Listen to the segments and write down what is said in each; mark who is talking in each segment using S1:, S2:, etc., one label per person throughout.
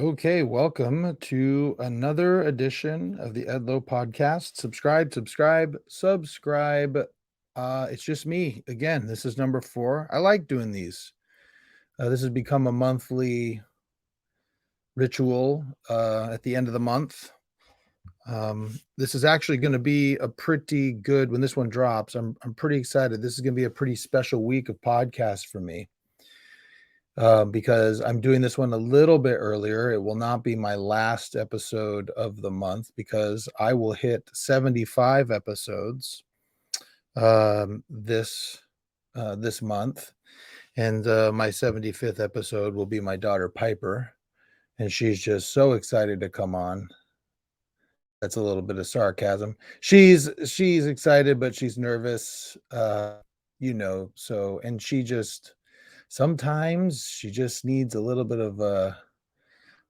S1: Okay, welcome to another edition of the Edlow podcast. Subscribe. It's just me again. This is number 4. I like doing these. This has become a monthly ritual at the end of the month. This is actually going to be a pretty good when this one drops. I'm pretty excited. This is going to be a pretty special week of podcasts for me. Because I'm doing this one a little bit earlier. It will not be my last episode of the month because I will hit 75 episodes this month, and my 75th episode will be my daughter Piper, and she's just so excited to come on. That's a little bit of sarcasm. She's excited, but she's nervous. So and she just sometimes she just needs a little bit of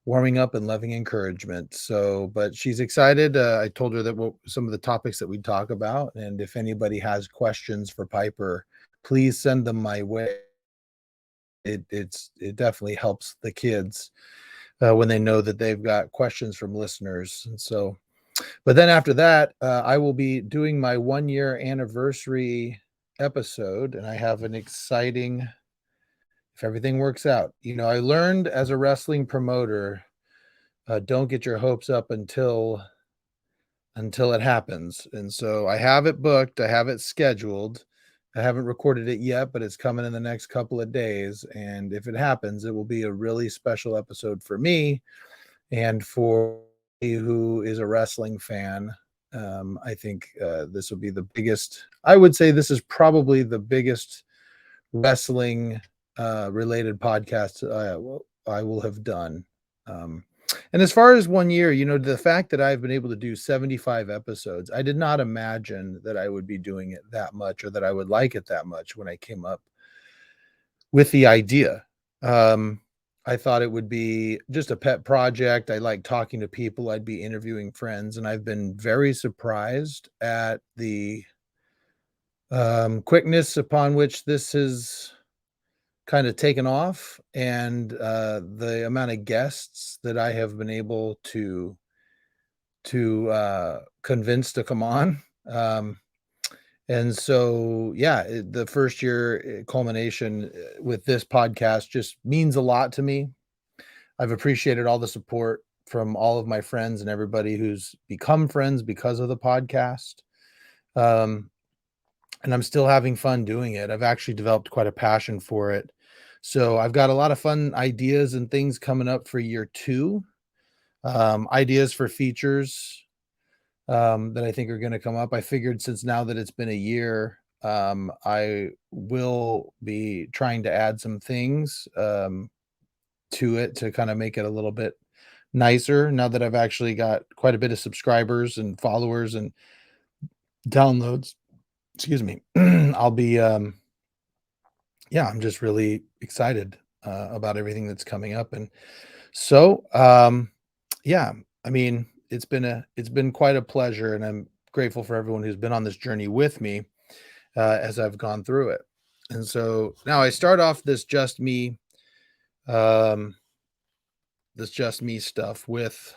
S1: warming up and loving encouragement. So, but she's excited. I told her that some of the topics that we talk about, and if anybody has questions for Piper, please send them my way. It definitely helps the kids when they know that they've got questions from listeners. And so, but then after that, I will be doing my 1 year anniversary episode, and I have an exciting if everything works out. I learned as a wrestling promoter, don't get your hopes up until it happens. And so I have it booked, I have it scheduled. I haven't recorded it yet, but it's coming in the next couple of days. And if it happens, it will be a really special episode for me and for who is a wrestling fan. I think this will be the biggest. I would say this is probably the biggest wrestling related podcast I will have done. And as far as 1 year, the fact that I've been able to do 75 episodes, I did not imagine that I would be doing it that much or that I would like it that much when I came up with the idea. I thought it would be just a pet project. I like talking to people. I'd be interviewing friends, and I've been very surprised at the quickness upon which this has kind of taken off, and the amount of guests that I have been able to convince to come on. And so, yeah, the first year culmination with this podcast just means a lot to me. I've appreciated all the support from all of my friends and everybody who's become friends because of the podcast. Um, and I'm still having fun doing it. I've actually developed quite a passion for it. So I've got a lot of fun ideas and things coming up for year 2. Ideas for features that I think are going to come up. I figured since now that it's been a year, I will be trying to add some things to it to kind of make it a little bit nicer now that I've actually got quite a bit of subscribers and followers and downloads. Excuse me. I'll be yeah, I'm just really excited about everything that's coming up. And so yeah, I mean, it's been quite a pleasure, and I'm grateful for everyone who's been on this journey with me as I've gone through it. And so now I start off um this just me stuff with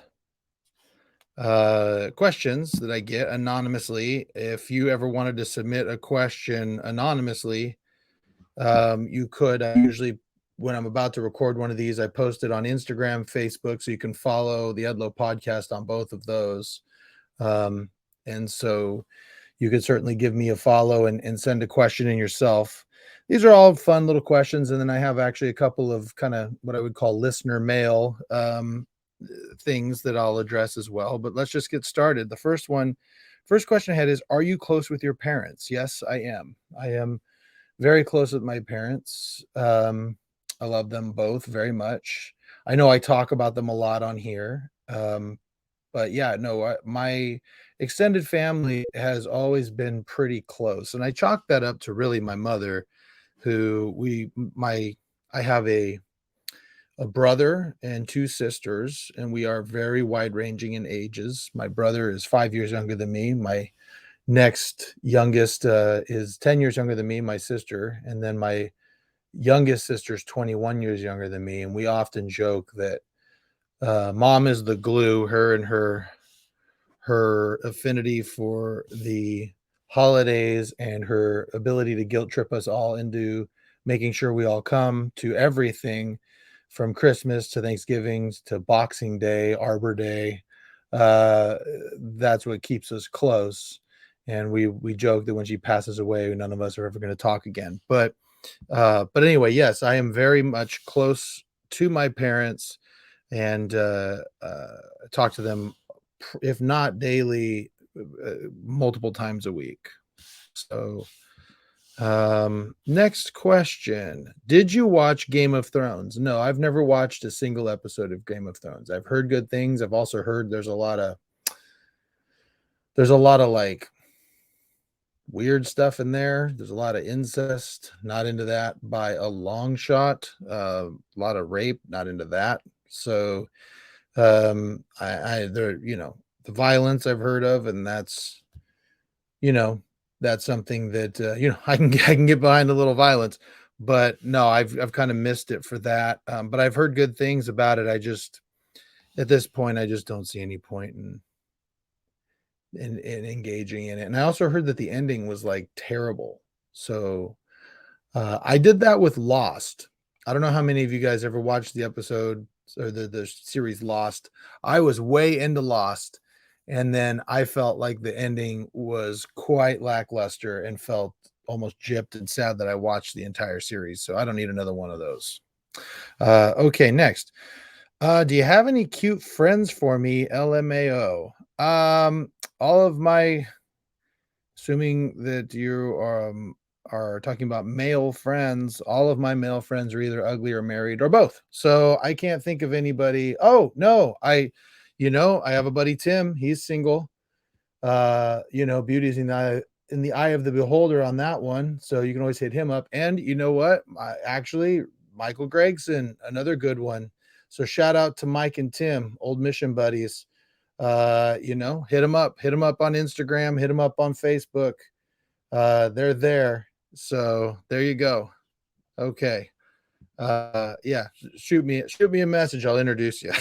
S1: questions that I get anonymously. If you ever wanted to submit a question anonymously, you could. I usually, when I'm about to record one of these, I post it on Instagram, Facebook, so you can follow the Edlow podcast on both of those. And so you could certainly give me a follow and send a question in yourself. These are all fun little questions. And then I have actually a couple of kind of what I would call listener mail things that I'll address as well. But let's just get started. First question I had is, are you close with your parents? Yes, I am. I am very close with my parents. I love them both very much. I know I talk about them a lot on here. But yeah, no, my extended family has always been pretty close. And I chalk that up to really my mother, who I have a brother and 2 sisters, and we are very wide ranging in ages. My brother is 5 years younger than me. My next youngest is 10 years younger than me, my sister, and then my youngest sister is 21 years younger than me. And we often joke that Mom is the glue. Her and her affinity for the holidays and her ability to guilt trip us all into making sure we all come to everything from Christmas to Thanksgiving to Boxing Day, Arbor Day. Uh, that's what keeps us close. And we joke that when she passes away, none of us are ever going to talk again. But anyway, yes, I am very much close to my parents and talk to them, if not daily, multiple times a week. So, next question. Did you watch Game of Thrones? No, I've never watched a single episode of Game of Thrones. I've heard good things. I've also heard there's a lot of like weird stuff in there. There's a lot of incest, not into that by a long shot. A lot of rape, not into that. So, I there, the violence I've heard of, and you know, that's something that I can get behind a little violence, but no, I've kind of missed it for that. But I've heard good things about it. I just at this point, I just don't see any point in engaging in it. And I also heard that the ending was like terrible. So I did that with Lost. I don't know how many of you guys ever watched the episode or the series Lost. I was way into Lost, and then I felt like the ending was quite lackluster and felt almost gypped and sad that I watched the entire series. So I don't need another one of those. Okay, next. Do you have any cute friends for me? LMAO. All of my Assuming that you are talking about male friends, all of my male friends are either ugly or married or both. So I can't think of anybody. Oh, no, I have a buddy Tim. He's single. Beauty's in the eye of the beholder on that one. So you can always hit him up. And you know what? Actually, Michael Gregson, another good one. So shout out to Mike and Tim, old mission buddies. Hit them up on Instagram, hit them up on Facebook. They're there. So there you go. Okay. Yeah, shoot me a message. I'll introduce you.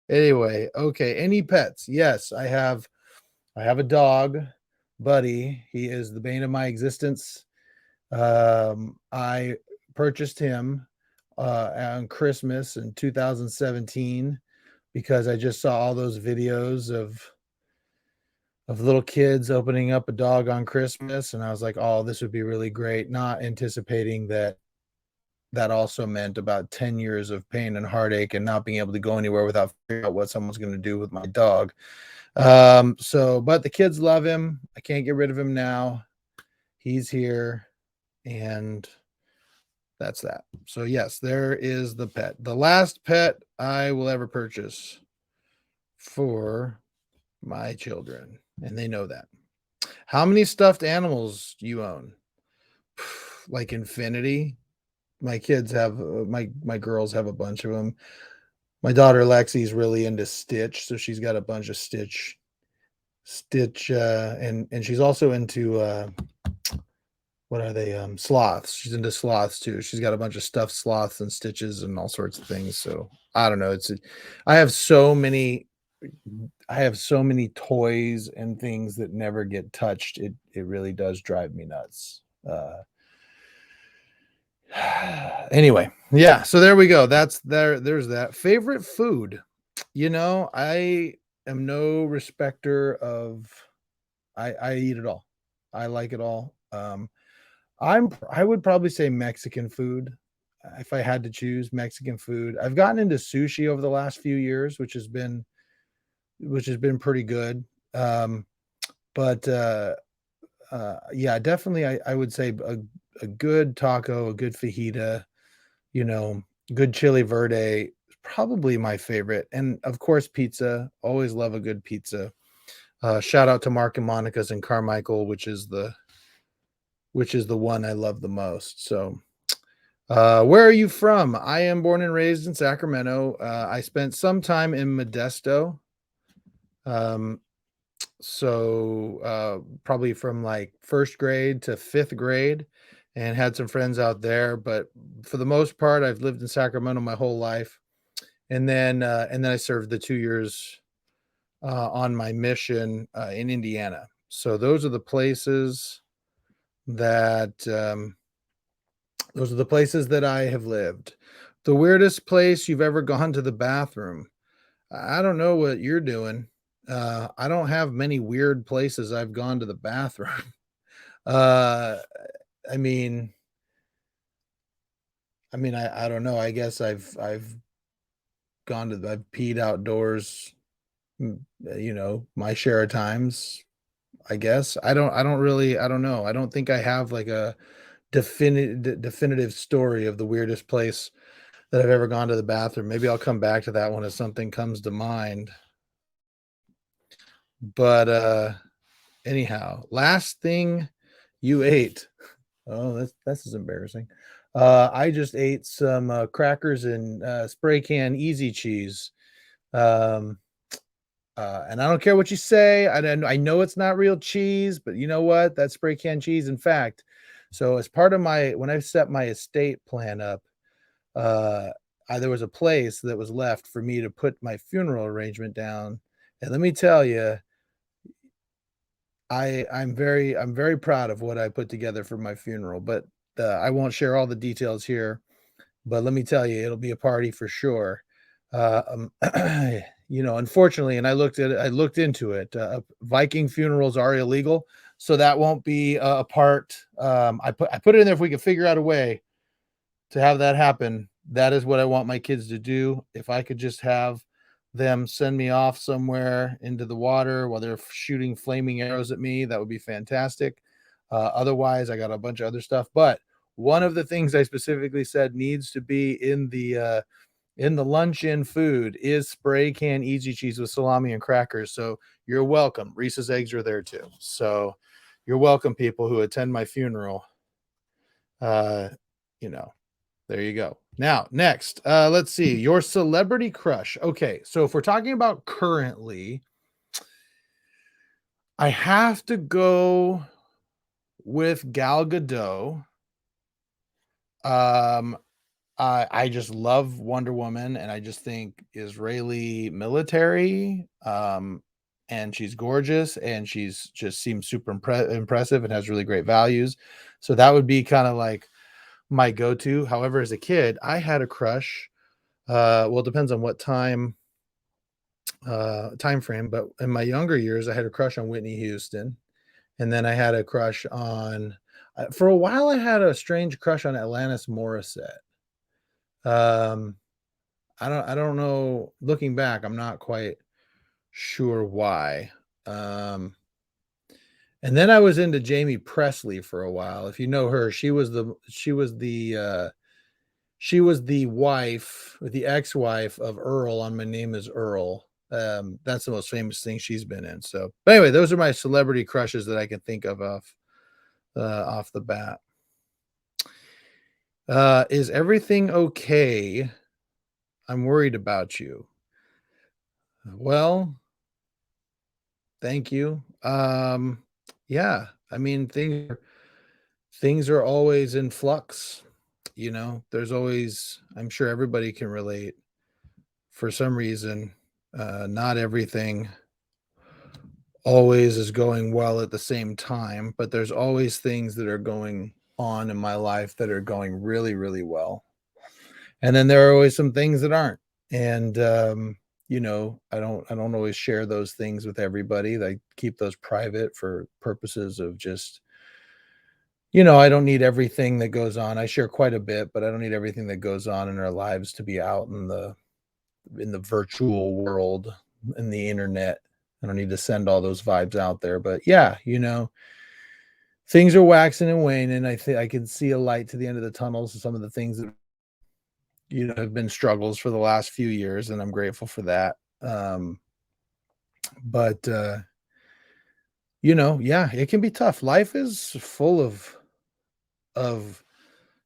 S1: Anyway, okay. Any pets? Yes, I have a dog, Buddy. He is the bane of my existence. I purchased him on Christmas in 2017 because I just saw all those videos of little kids opening up a dog on Christmas, and I was like, "Oh, this would be really great," not anticipating that that also meant about 10 years of pain and heartache and not being able to go anywhere without figuring out what someone's gonna do with my dog. But the kids love him. I can't get rid of him now. He's here, and that's that. So, yes, there is the pet. The last pet I will ever purchase for my children, and they know that. How many stuffed animals do you own? Like infinity. My kids have my girls have a bunch of them. My daughter Lexi's really into Stitch, so she's got a bunch of Stitch, and she's also into what are they? Sloths. She's into sloths too. She's got a bunch of stuffed sloths and Stitches and all sorts of things. So I don't know. I have so many I have so many toys and things that never get touched. It really does drive me nuts. Anyway, yeah, so there we go. There's that. Favorite food. I am no respecter of I eat it all. I like it all. I would probably say Mexican food. If I had to choose Mexican food. I've gotten into sushi over the last few years, which has been pretty good. But yeah, definitely I would say a good taco, a good fajita, you know, good chili verde, probably my favorite. And of course, pizza. Always love a good pizza. Shout out to Mark and Monica's in Carmichael, which is the one I love the most. So where are you from? I am born and raised in Sacramento. I spent some time in Modesto. Um, probably from like first grade to fifth grade, and had some friends out there. But for the most part, I've lived in Sacramento my whole life. and then I served the 2 years, on my mission, in Indiana. So that, those are the places that I have lived. The weirdest place you've ever gone to the bathroom. I don't know what you're doing. I don't have many weird places I've gone to the bathroom. Uh, I mean I don't know. I guess I've peed outdoors, my share of times, I guess. I don't know. I don't think I have like a definitive story of the weirdest place that I've ever gone to the bathroom. Maybe I'll come back to that one if something comes to mind. But anyhow, last thing you ate. Oh, that's embarrassing. I just ate some crackers and spray can easy cheese. Um, and I don't care what you say. I know it's not real cheese, but you know what? That's spray can cheese. In fact, so as part of when I set my estate plan up, uh, there was a place that was left for me to put my funeral arrangement down. And let me tell you, I'm very proud of what I put together for my funeral, but I won't share all the details here. But let me tell you, it'll be a party for sure. Unfortunately, and I looked into it. Viking funerals are illegal, so that won't be a part. I put it in there if we could figure out a way to have that happen. That is what I want my kids to do. If I could just have them send me off somewhere into the water while they're shooting flaming arrows at me, that would be fantastic. Otherwise, I got a bunch of other stuff. But one of the things I specifically said needs to be in the luncheon food is spray can easy cheese with salami and crackers. So you're welcome. Reese's eggs are there too. So you're welcome, people who attend my funeral. Uh, you know, there you go. Now, next, let's see your celebrity crush. Okay, so if we're talking about currently, I have to go with Gal Gadot. Um, I just love Wonder Woman, and I just think Israeli military. And she's gorgeous, and she's just seems super impressive and has really great values. So that would be kind of like my go-to. However, as a kid, I had a crush. Well, it depends on what time frame, but in my younger years, I had a crush on Whitney Houston, and then I had a crush on. For a while, I had a strange crush on Alanis Morissette. Um, I don't know. Looking back, I'm not quite sure why. Um, and then I was into Jamie Presley for a while. If you know her, she was the wife or the ex-wife of Earl on My Name Is Earl. That's the most famous thing she's been in. So, but anyway, those are my celebrity crushes that I can think of off the bat. Is everything okay? I'm worried about you. Well, thank you. Yeah, I mean things are always in flux. There's always, I'm sure everybody can relate. For some reason, not everything always is going well at the same time, but there's always things that are going on in my life that are going really, really well. And then there are always some things that aren't. And I don't always share those things with everybody. I keep those private for purposes of just, I don't need everything that goes on. I share quite a bit, but I don't need everything that goes on in our lives to be out in the virtual world, in the internet. I don't need to send all those vibes out there. But yeah, things are waxing and waning. I think I can see a light to the end of the tunnel. So some of the things that have been struggles for the last few years, and I'm grateful for that. But yeah, it can be tough. Life is full of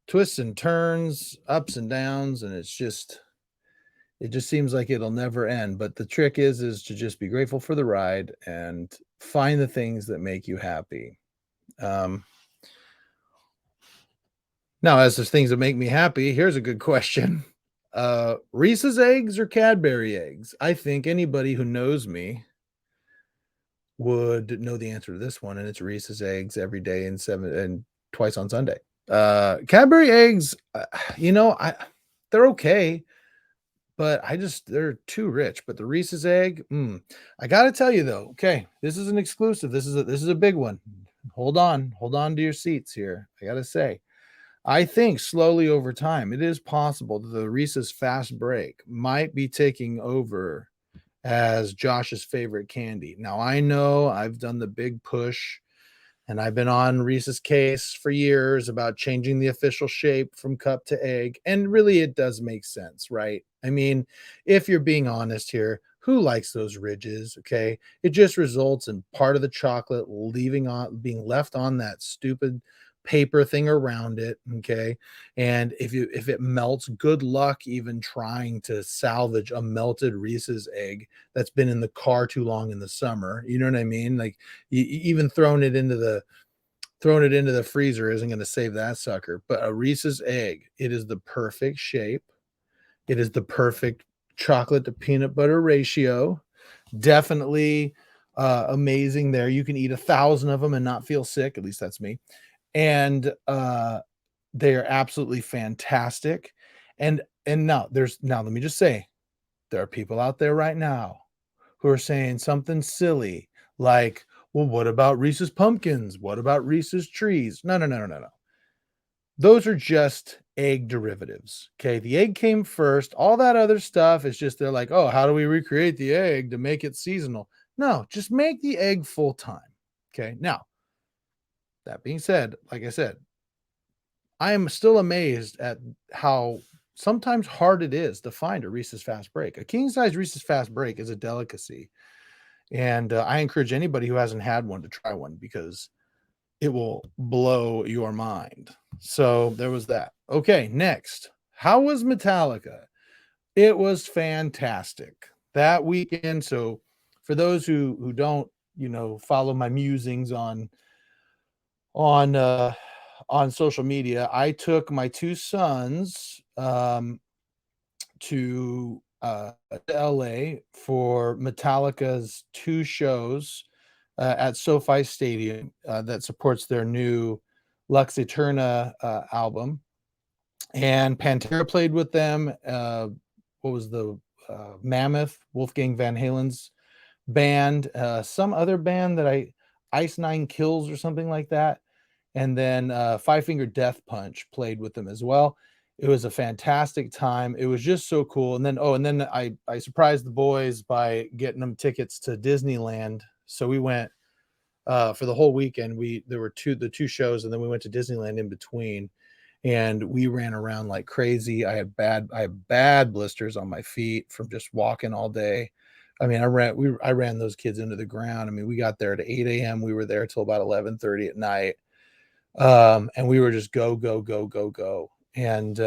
S1: twists and turns, ups and downs, and it just seems like it'll never end. But the trick is to just be grateful for the ride and find the things that make you happy. Um, Now, as there's things that make me happy, here's a good question. Reese's eggs or Cadbury eggs? I think anybody who knows me would know the answer to this one, and it's Reese's eggs every day and 7 and twice on Sunday. Cadbury eggs, they're okay, but they're too rich, but the Reese's egg, I gotta tell you though, okay, this is an exclusive, this is a big one. Hold on to your seats here. I gotta say, I think slowly over time, it is possible that the Reese's Fast Break might be taking over as Josh's favorite candy. Now, I know I've done the big push and I've been on Reese's case for years about changing the official shape from cup to egg. And really, it does make sense, right? I mean, if you're being honest here, who likes those ridges? Okay. It just results in part of the chocolate being left on that stupid paper thing around it. Okay. And if it melts, good luck even trying to salvage a melted Reese's egg that's been in the car too long in the summer. You know what I mean? Like even throwing it into the freezer isn't gonna save that sucker, but a Reese's egg, it is the perfect shape. It is the perfect chocolate to peanut butter ratio. Definitely, amazing there. You can eat 1,000 of them and not feel sick, at least that's me, and, they are absolutely fantastic, and now let me just say, there are people out there right now who are saying something silly like, "Well, what about Reese's Pumpkins? What about Reese's Trees?" No, no, no, no, no, no. Those are just egg derivatives, okay? The egg came first. All that other stuff is just they're like, "Oh, how do we recreate the egg to make it seasonal?" No, just make the egg full time, okay? Now, that being said, like I said, I am still amazed at how sometimes hard it is to find a Reese's Fast Break. A king size Reese's Fast Break is a delicacy. And, I encourage anybody who hasn't had one to try one because it will blow your mind. So, there was that. Okay, next. How was Metallica? It was fantastic. That weekend, so for those who don't, follow my musings on, uh, on social media, I took my 2 sons, to LA for Metallica's 2 shows, at SoFi Stadium, that supports their new Lux Eterna, album, and Pantera played with them, what was Mammoth, Wolfgang Van Halen's band, some other band that Ice Nine Kills or something like that, and then, Five Finger Death Punch played with them as well. It was a fantastic time. It was just so cool, and then I surprised the boys by getting them tickets to Disneyland. So we went, for the whole weekend. There were 2 shows, and then we went to Disneyland in between, and we ran around like crazy. I had bad blisters on my feet from just walking all day. I mean, I ran those kids into the ground. I mean, we got there at 8 a.m. We were there till about 11:30 at night. And we were just go, go, go, go, go. And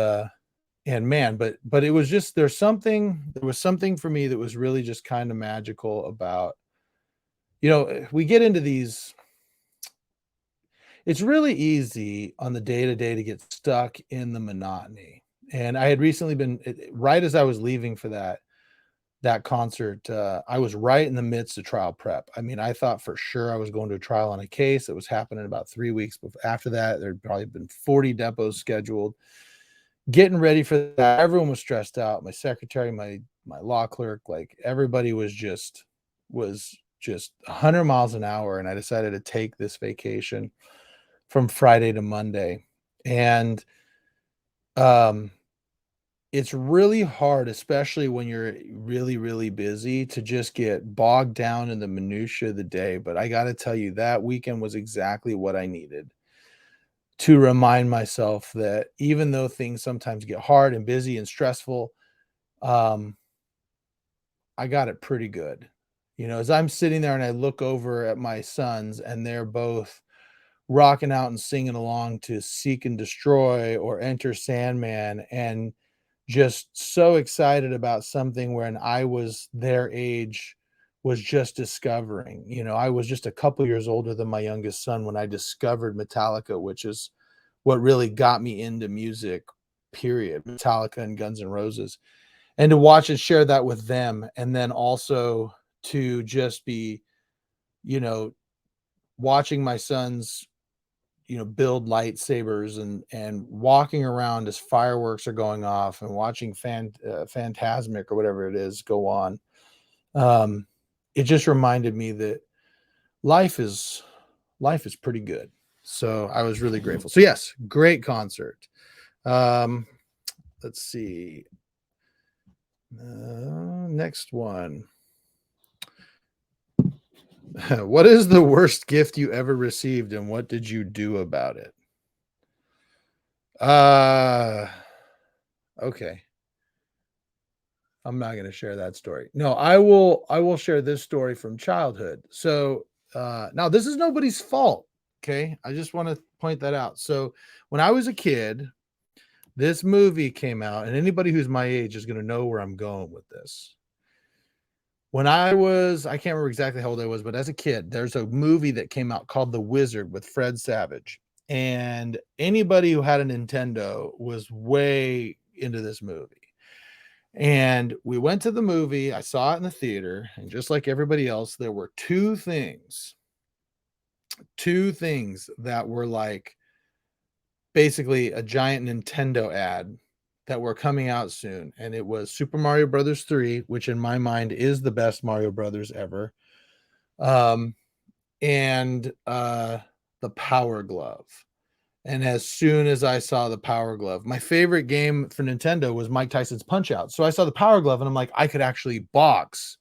S1: man, but it was just there was something for me that was really just kind of magical about, we get into these it's really easy on the day to day to get stuck in the monotony. And I had recently right as I was leaving for that concert, I was right in the midst of trial prep. I mean, I thought for sure I was going to a trial on a case that was happening about 3 weeks after that. There'd probably been 40 depots scheduled. Getting ready for that, everyone was stressed out. My secretary, my law clerk, like everybody was just 100 miles an hour, and I decided to take this vacation from Friday to Monday. And um it's really hard, especially when you're really, really busy, to just get bogged down in the minutia of the day, but I gotta tell you, that weekend was exactly what I needed to remind myself that even though things sometimes get hard and busy and stressful, um, I got it pretty good. As I'm sitting there and I look over at my sons and they're both rocking out and singing along to "Seek and Destroy" or "Enter Sandman," and just so excited about something when I was their age, was just discovering. I was just a couple years older than my youngest son when I discovered Metallica, which is what really got me into music. period, Metallica and Guns N' Roses, and to watch and share that with them, and then also to just be, you know, watching my sons, build lightsabers and walking around as fireworks are going off and watching Phantasmic or whatever it is go on. Um, it just reminded me that life is life is pretty good. So I was really grateful. So yes, great concert. Um, let's see. Next one. What is the worst gift you ever received and what did you do about it? Uh okay. I'm not going to share that story. No, I will share this story from childhood. So, now this is nobody's fault, okay? I just want to point that out. So, when I was a kid, this movie came out and anybody who's my age is going to know where I'm going with this. When I can't remember exactly how old I was, but as a kid, there's a movie that came out called The Wizard with Fred Savage. And anybody who had a Nintendo was way into this movie. And we went to the movie. I saw it in the theater. And just like everybody else, there were two things that were like basically a giant Nintendo ad that were coming out soon. And it was Super Mario Brothers 3, which in my mind is the best Mario Brothers ever. Um, and the Power Glove. And as soon as I saw the Power Glove, my favorite game for Nintendo was Mike Tyson's Punch Out. So I saw the Power Glove and I'm like, I could actually box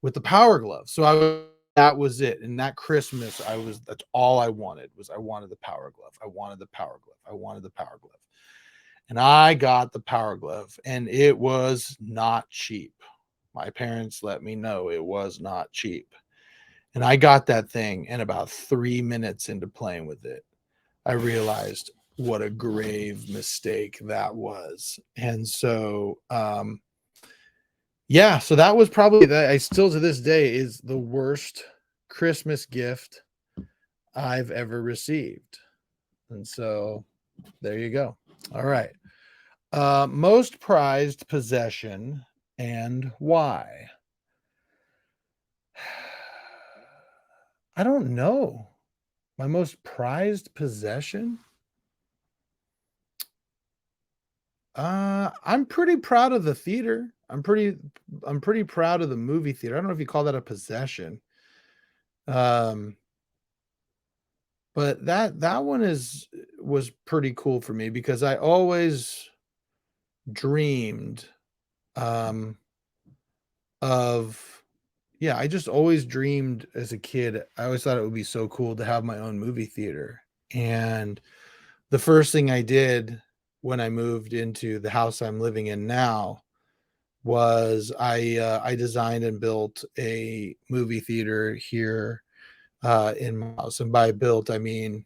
S1: with the Power Glove. So that was it. And that Christmas, that's all I wanted was I wanted the Power Glove. I wanted the Power Glove. I wanted the Power Glove. And I got the Power Glove and it was not cheap. My parents let me know it was not cheap. And I got that thing, and about 3 minutes into playing with it, I realized what a grave mistake that was. And so, yeah, so that was probably that. I still to this day is the worst Christmas gift I've ever received. And so there you go. All right. Most prized possession and why? I don't know. My most prized possession? I'm pretty proud of the theater. I'm pretty proud of the movie theater. I don't know if you call that a possession. Um, but that one was pretty cool for me because I always dreamed um of yeah, I just always dreamed as a kid. I always thought it would be so cool to have my own movie theater. And the first thing I did when I moved into the house I'm living in now was I designed and built a movie theater here in my house. And by built, I mean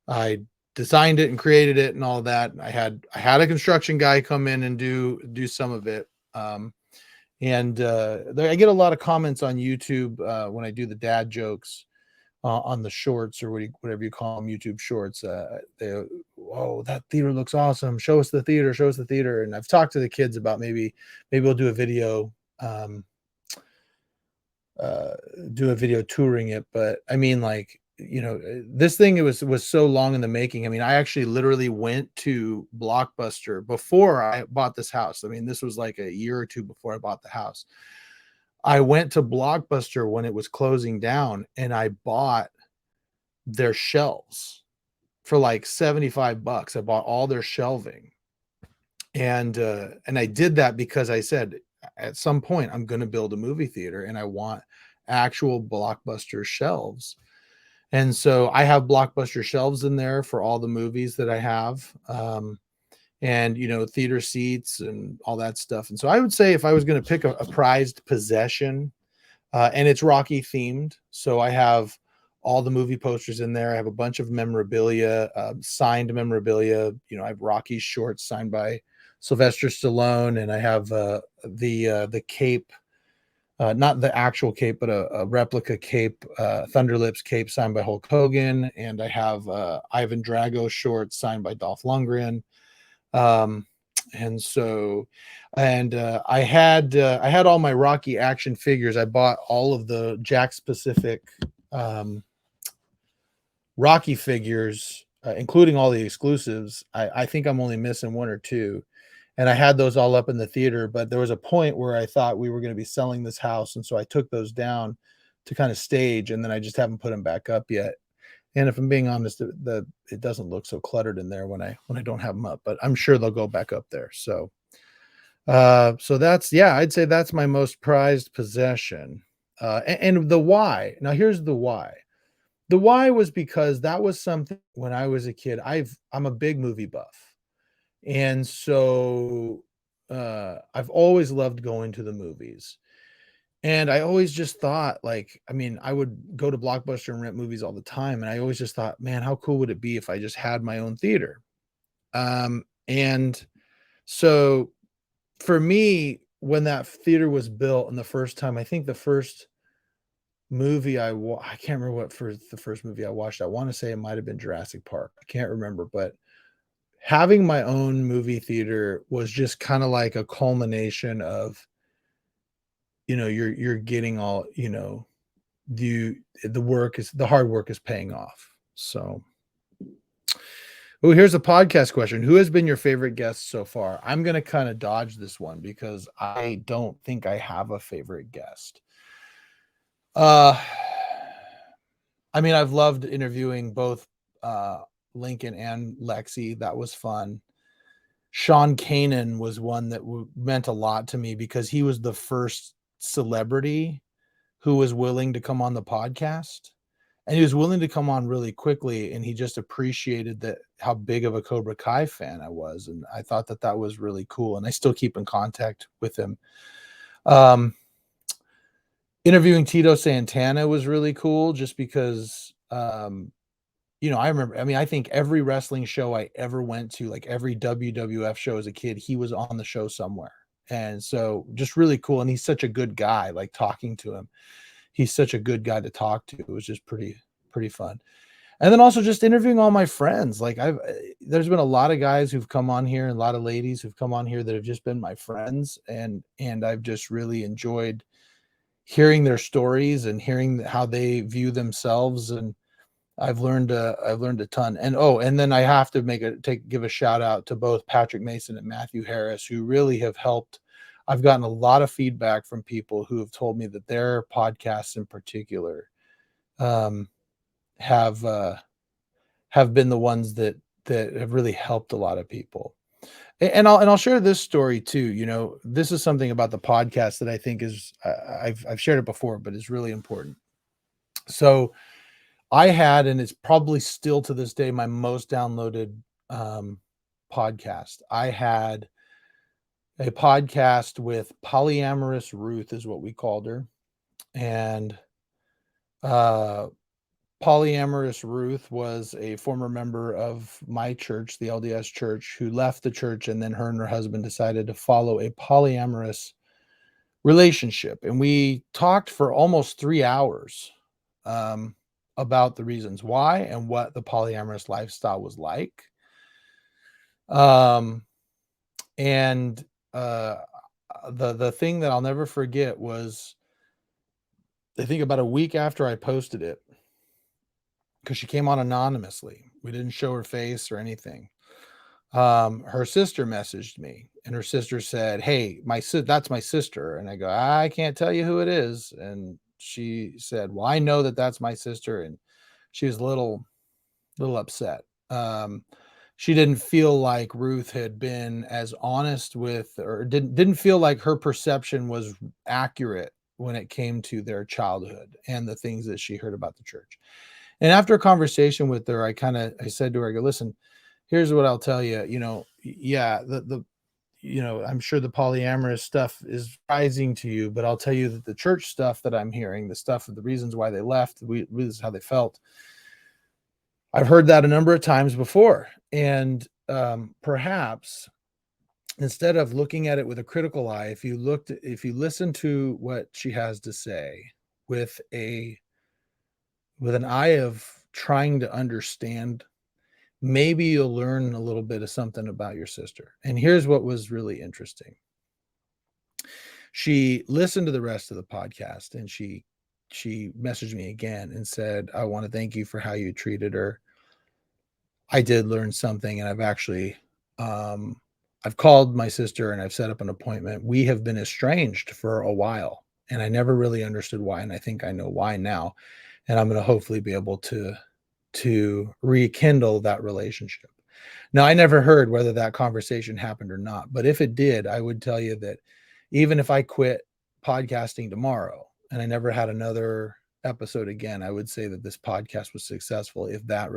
S1: I designed it and created it and all that. I had a construction guy come in and do some of it. And I get a lot of comments on YouTube when I do the dad jokes on the shorts or whatever you call them, YouTube shorts. Oh, that theater looks awesome. Show us the theater. Show us the theater. And I've talked to the kids about maybe we'll um, uh, do a video touring it. But I mean, like this thing it was so long in the making. I mean, I actually literally went to Blockbuster before I bought this house. I mean, this was like a year or two before I bought the house. I went to Blockbuster when it was closing down and I bought their shelves for like 75 bucks. I bought all their shelving. And I did that because I said at some point I'm going to build a movie theater and I want actual Blockbuster shelves. And so I have Blockbuster shelves in there for all the movies that I have. And theater seats and all that stuff. And so I would say if I was going to pick a prized possession, and it's Rocky themed, so I have all the movie posters in there. I have a bunch of memorabilia, signed memorabilia. I have Rocky's shorts signed by Sylvester Stallone, and I have the cape, not the actual cape, but a replica cape, Thunder Lips cape signed by Hulk Hogan, and I have Ivan Drago shorts signed by Dolph Lundgren. And so I had all my Rocky action figures. I bought all of the Jack Specific, um, Rocky figures, including all the exclusives. I think I'm only missing 1 or 2, and I had those all up in the theater, but there was a point where I thought we were gonna be selling this house, and so I took those down to kinda stage, and then I just haven't put them back up yet. And if I'm being honest, the it doesn't look so cluttered in there when I don't have them up, but I'm sure they'll go back up there. So, so that's yeah, I'd say that's my most prized possession. And the why. Now here's the why. The why was because that was something when I was a kid. I'm a big movie buff. And so I've always loved going to the movies. And I always just thought, like, I mean, I would go to Blockbuster and rent movies all the time, and I always just thought, "Man, how cool would it be if I just had my own theater?" And so for me, when that theater was built and the first time, I think the first movie I can't remember what for the first movie I watched. I wanna say it might have been Jurassic Park. I can't remember, but having my own movie theater was just kinda like a culmination of, you're getting all, the hard work is paying off. So, oh, here's a podcast question. Who has been your favorite guest so far? I'm gonna kinda dodge this one because I don't think I have a favorite guest. Uh, I mean, I've loved interviewing both, uh, Lincoln and Lexi. That was fun. Sean Kanan was one that meant a lot to me because he was the first celebrity who was willing to come on the podcast. And he was willing to come on really quickly, and he just appreciated that how big of a Cobra Kai fan I was, and I thought that that was really cool, and I still keep in contact with him. Um, Interviewing Tito Santana was really cool just because, I remember, I mean, I think every wrestling show I ever went to, like every WWF show as a kid, he was on the show somewhere. And so just really cool. And he's such a good guy, like talking to him. He's such a good guy to talk to. It was just pretty fun. And then also just interviewing all my friends. Like there's been a lot of guys who've come on here and a lot of ladies who've come on here that have just been my friends, and I've just really enjoyed hearing their stories and hearing how they view themselves, and I've learned a ton. And oh, and then I have to give a shout out to both Patrick Mason and Matthew Harris, who really have helped. I've gotten a lot of feedback from people who have told me that their podcasts in particular, um, have have been the ones that have really helped a lot of people. And I'll share this story too. This is something about the podcast that I think is I've shared it before, but it's really important. So I had, and it's probably still to this day, my most downloaded um, podcast. I had a podcast with polyamorous Ruth, is what we called her, and uh, polyamorous Ruth was a former member of my church, the LDS church, who left the church, and then her and her husband decided to follow a polyamorous relationship. And we talked for almost 3 hours um, about the reasons why and what the polyamorous lifestyle was like. Um, and the thing that I'll never forget was, I think about a week after I posted it, because she came on anonymously. We didn't show her face or anything. Her sister messaged me, and her sister said, "Hey, that's my sister." And I go, "I can't tell you who it is." And she said, "Well, I know that that's my sister." And she was a little upset. She didn't feel like Ruth had been as honest with, or didn't feel like her perception was accurate when it came to their childhood and the things that she heard about the church. And after a conversation with her, I said to her, I go, "Listen, here's what I'll tell you. Yeah, I'm sure the polyamorous stuff is surprising to you, but I'll tell you that the church stuff that I'm hearing, the stuff of the reasons why they left, this is how they felt. I've heard that a number of times before, and perhaps instead of looking at it with a critical eye, if you listen to what she has to say with an eye of trying to understand maybe you'll learn a little bit of something about your sister. And here's what was really interesting. She listened to the rest of the podcast and she messaged me again and said, "I want to thank you for how you treated her. I did learn something and um I've called my sister and I've set up an appointment. We have been estranged for a while and I never really understood why and I think I know why now and I'm going to hopefully be able to rekindle that relationship." Now, I never heard whether that conversation happened or not, but if it did, I would tell you that even if I quit podcasting tomorrow and I never had another episode again, I would say that this podcast was successful if that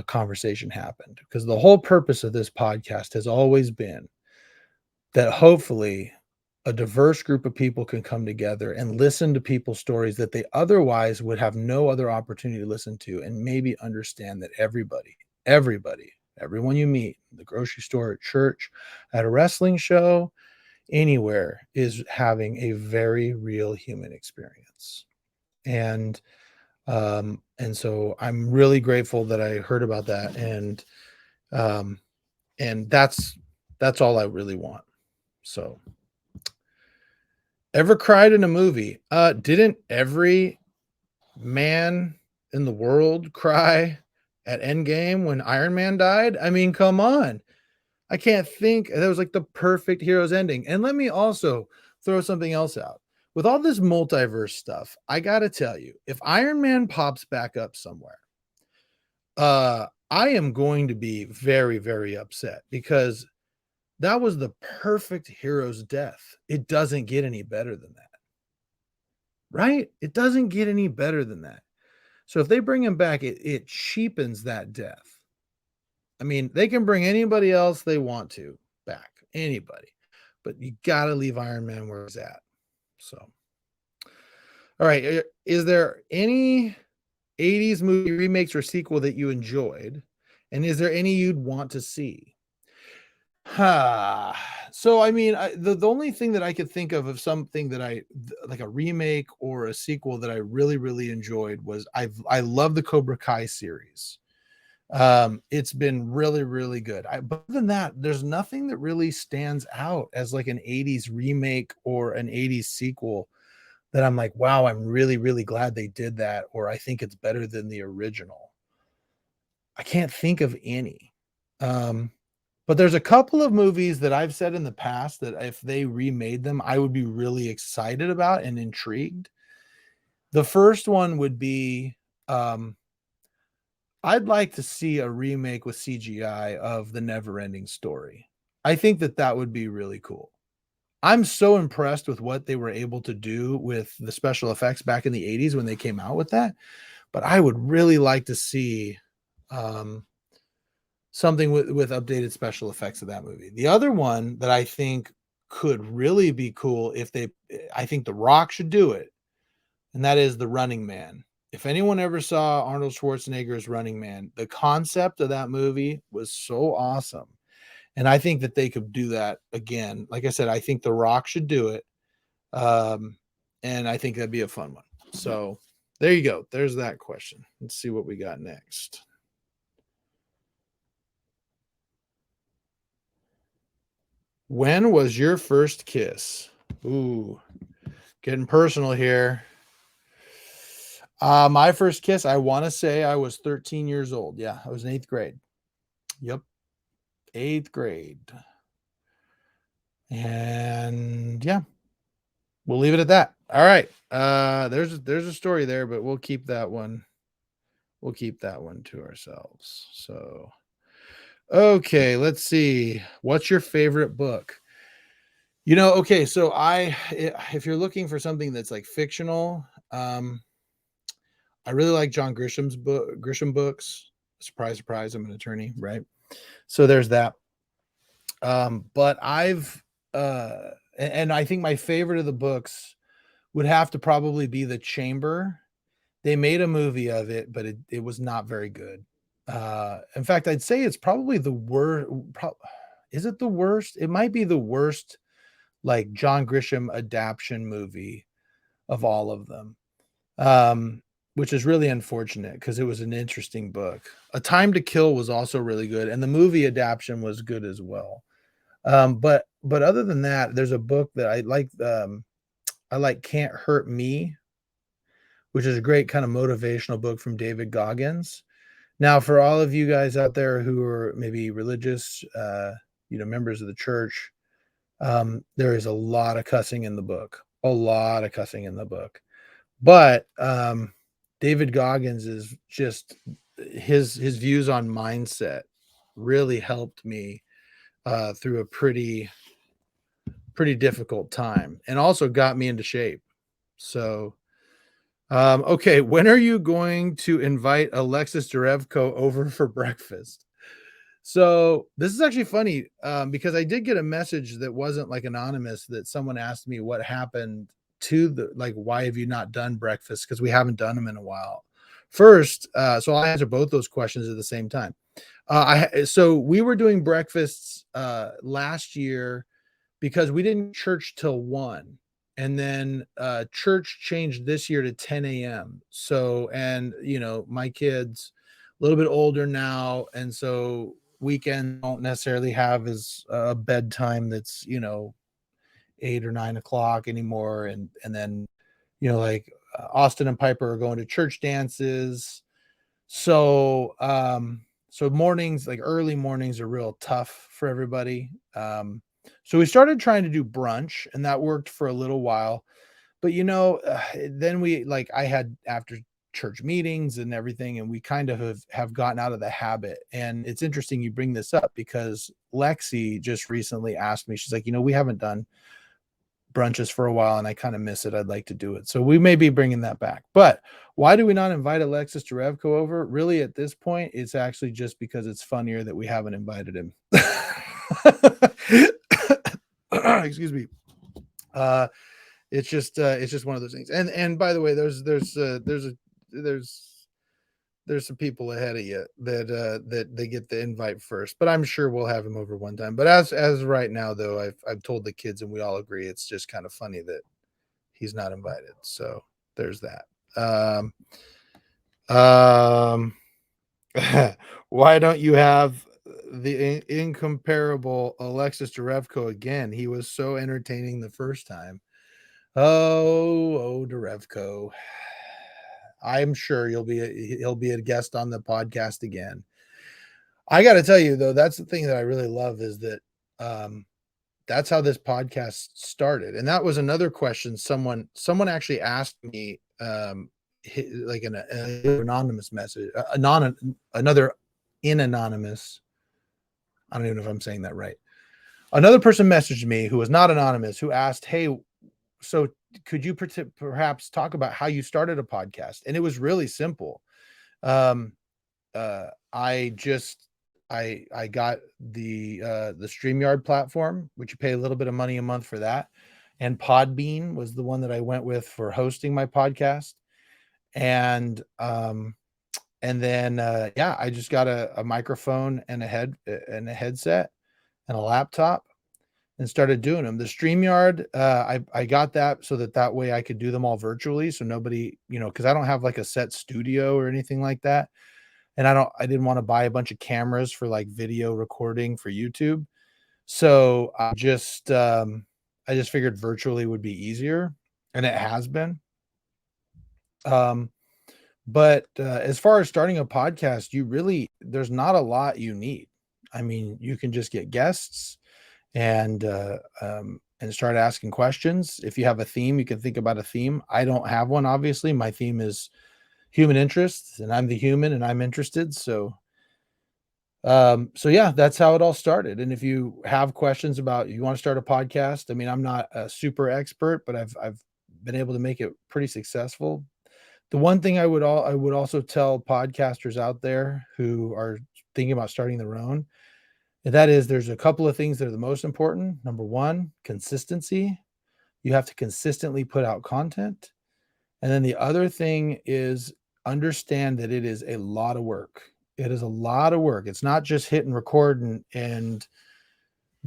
S1: conversation happened. Because the whole purpose of this podcast has always been that hopefully a diverse group of people can come together and listen to people's stories that they otherwise would have no other opportunity to listen to and maybe understand that everybody, everyone you meet, the grocery store, at church, at a wrestling show, anywhere is having a very real human experience. And and so I'm really grateful that I heard about that um and that's all I really want. So ever cried in a movie? Didn't every man in the world cry at Endgame when Iron Man died? I mean, come on. I can't think that was like the perfect hero's ending. And let me also throw something else out. With all this multiverse stuff, I gotta tell you, if Iron Man pops back up somewhere, I am going to be very, very upset because that was the perfect hero's death. It doesn't get any better than that. Right? It doesn't get any better than that. So if they bring him back, it cheapens that death. I mean, they can bring anybody else they want to back, anybody, but you gotta leave Iron Man where he's at. So, all right, is there any 80s movie remakes or sequel that you enjoyed? And is there any you'd want to see? So I mean, the only thing that I could think of something that like a remake or a sequel that I really really enjoyed was I love the Cobra Kai series. It's been really really good. But other than that, there's nothing that really stands out as like an 80s remake or an 80s sequel that I'm like, wow, I'm really really glad they did that, or I think it's better than the original. I can't think of any. Um, but there's a couple of movies that I've said in the past that if they remade them, I would be really excited about and intrigued. The first one would be I'd like to see a remake with CGI of The Neverending Story. I think that that would be really cool. I'm so impressed with what they were able to do with the special effects back in the 80s when they came out with that, but I would really like to see um something with updated special effects of that movie. The other one that I think could really be cool if I think The Rock should do it, and that is The Running Man. If anyone ever saw Arnold Schwarzenegger's Running Man, the concept of that movie was so awesome. And I think that they could do that again. Like I said, I think The Rock should do it. Um, and I think that'd be a fun one. So there you go. There's that question. Let's see what we got next. When was your first kiss? Ooh, getting personal here. My first kiss, I want to say I was 13 years old. Yeah, I was in eighth grade. Yep, eighth grade. And yeah, we'll leave it at that. All right. There's a story there, but we'll keep that one. We'll keep that one to ourselves. So okay, let's see. What's your favorite book? Okay, so if you're looking for something that's like fictional, I really like John Grisham books. Surprise, surprise, I'm an attorney, right? So there's that. But and I think my favorite of the books would have to probably be The Chamber. They made a movie of it, but it was not very good. In fact, I'd say it's probably the worst. Is it the worst? It might be the worst, like John Grisham adaptation movie of all of them. Um, which is really unfortunate because it was an interesting book. A Time to Kill was also really good, and the movie adaptation was good as well. But other than that, there's a book that I like Can't Hurt Me, which is a great kind of motivational book from David Goggins. Now, for all of you guys out there who are maybe religious, members of the church, there is a lot of cussing in the book, a lot of cussing in the book. But David Goggins is just his views on mindset really helped me through a pretty difficult time, and also got me into shape. So, okay, when are you going to invite Alexis Derevko over for breakfast? So this is actually funny, because I did get a message that wasn't like anonymous, that someone asked me what happened to the like, why have you not done breakfast? Because we haven't done them in a while. First, so I'll answer both those questions at the same time. So we were doing breakfasts last year because we didn't church till 1, and then church changed this year to 10 a.m. So, and my kids a little bit older now, and so weekends don't necessarily have as a bedtime that's 8 or 9 o'clock anymore, and then like Austin and Piper are going to church dances. So mornings, like early mornings, are real tough for everybody. So we started trying to do brunch, and that worked for a little while. But then we like I had after church meetings and everything, and we kind of have gotten out of the habit. And it's interesting you bring this up because Lexi just recently asked me, she's like, we haven't done brunches for a while and I kind of miss it. I'd like to do it. So we may be bringing that back. But why do we not invite Alexis Derevko over? Really, at this point, it's actually just because it's funnier that we haven't invited him. Excuse me. It's just one of those things. And by the way, there's some people ahead of you that they get the invite first, but I'm sure we'll have him over one time. But as right now, though, I've told the kids and we all agree it's just kind of funny that he's not invited. So there's that. Um, why don't you have the incomparable Alexis Derevko again? He was so entertaining the first time. Oh, Derevko. I'm sure he'll be a guest on the podcast again. I got to tell you though, that's the thing that I really love is that that's how this podcast started. And that was another question someone actually asked me like an anonymous message, another anonymous. I don't even know if I'm saying that right. Another person messaged me who was not anonymous, who asked, "Hey, so could you perhaps talk about how you started a podcast?" And it was really simple. Um, I just I got the StreamYard platform, which you pay a little bit of money a month for that. And Podbean was the one that I went with for hosting my podcast. And then yeah, I just got a microphone and a headset and a laptop and started doing them. The StreamYard, I got that so that way I could do them all virtually. So nobody, because I don't have like a set studio or anything like that. And I didn't want to buy a bunch of cameras for like video recording for YouTube. So I just figured virtually would be easier, and it has been. Um, but as far as starting a podcast, there's not a lot you need. I mean, you can just get guests and start asking questions. If you have a theme, you can think about a theme. I don't have one, obviously. My theme is human interests, and I'm the human and I'm interested. So yeah, that's how it all started. And if you have questions about you want to start a podcast, I mean, I'm not a super expert, but I've been able to make it pretty successful. The one thing I would also tell podcasters out there who are thinking about starting their own, and that is there's a couple of things that are the most important. Number one, consistency. You have to consistently put out content. And then the other thing is understand that it is a lot of work. It is a lot of work. It's not just hit and record and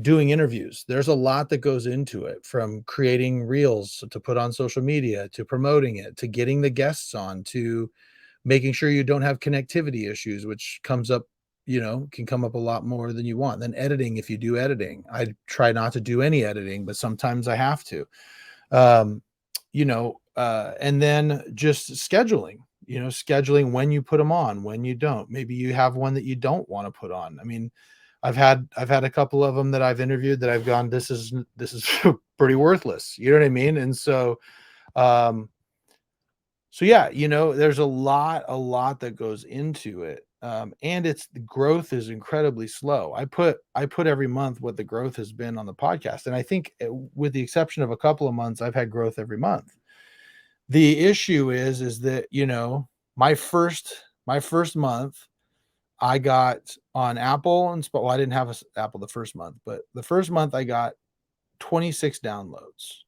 S1: doing interviews. There's a lot that goes into it, from creating reels to put on social media, to promoting it, to getting the guests on, to making sure you don't have connectivity issues, which comes up, can come up a lot more than you want. Then editing, if you do editing. I try not to do any editing, but sometimes I have to. Um, and then just scheduling when you put them on, when you don't. Maybe you have one that you don't want to put on. I mean, I've had a couple of them that I've interviewed that I've gone, this is pretty worthless. You know what I mean? And um, so yeah, there's a lot that goes into it. And it's the growth is incredibly slow. I put every month what the growth has been on the podcast. And I think with the exception of a couple of months, I've had growth every month. The issue is that, my first month, I got on Apple and well, I didn't have Apple the first month, but the first month I got 26 downloads.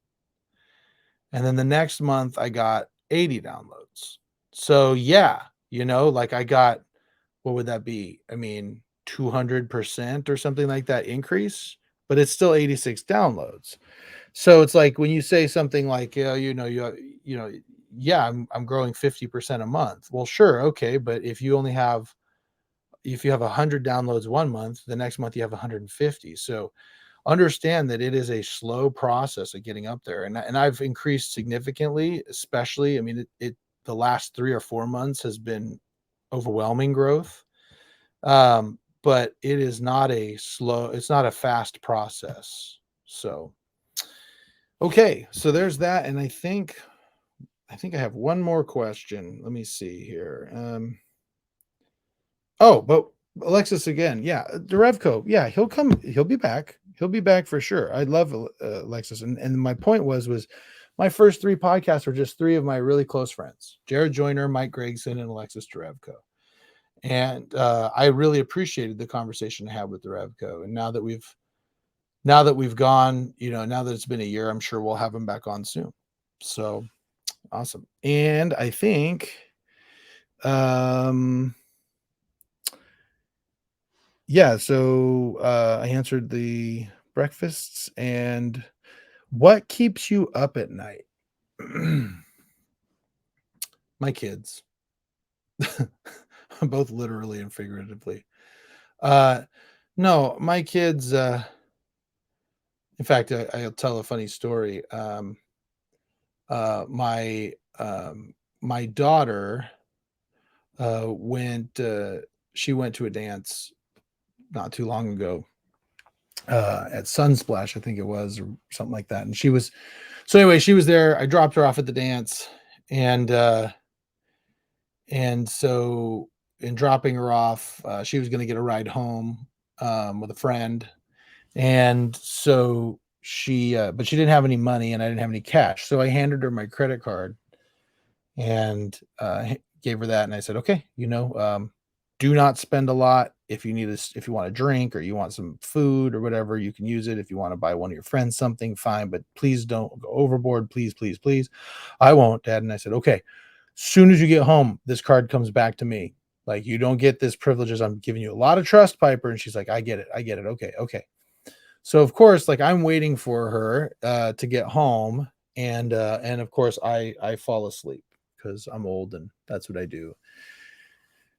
S1: And then the next month I got 80 downloads. So yeah, like I got, what would that be? I mean, 200% or something like that increase, but it's still 86 downloads. So it's like when you say something like, you know, yeah, I'm growing 50% a month. Well, sure, okay, but if you have 100 downloads one month, the next month you have 150. So understand that it is a slow process of getting up there. And I've increased significantly, especially, I mean, the last 3 or 4 months has been overwhelming growth. But it's not a fast process. So, okay. So there's that. And I think I have one more question. Let me see here. Oh, but Alexis again. Yeah, Derevko. Yeah, he'll come. He'll be back. He'll be back for sure. I love Alexis, and my point was my first three podcasts were just three of my really close friends: Jared Joyner, Mike Gregson, and Alexis Derevko. And I really appreciated the conversation I had with Derevko. And now that we've gone, now that it's been a year, I'm sure we'll have him back on soon. So awesome. And I think um yeah, so I answered the breakfasts. And what keeps you up at night? My kids, both literally and figuratively. Uh, no, my kids. In fact, I'll tell a funny story. My my daughter went. She went to a dance not too long ago at Sunsplash, I think it was, or something like that. And she was there. I dropped her off at the dance, and so in dropping her off, she was going to get a ride home with a friend. And so but she didn't have any money, and I didn't have any cash. So I handed her my credit card and gave her that. And I said, okay, do not spend a lot. If you want a drink or you want some food or whatever, you can use it. If you want to buy one of your friends something, fine, but please don't go overboard. Please, please, please. I won't, Dad. And I said, okay, soon as you get home, this card comes back to me. Like, you don't get this privileges. I'm giving you a lot of trust, Piper. And she's like, I get it. I get it. Okay. Okay. So of course, like, I'm waiting for her to get home. And of course I fall asleep because I'm old and that's what I do.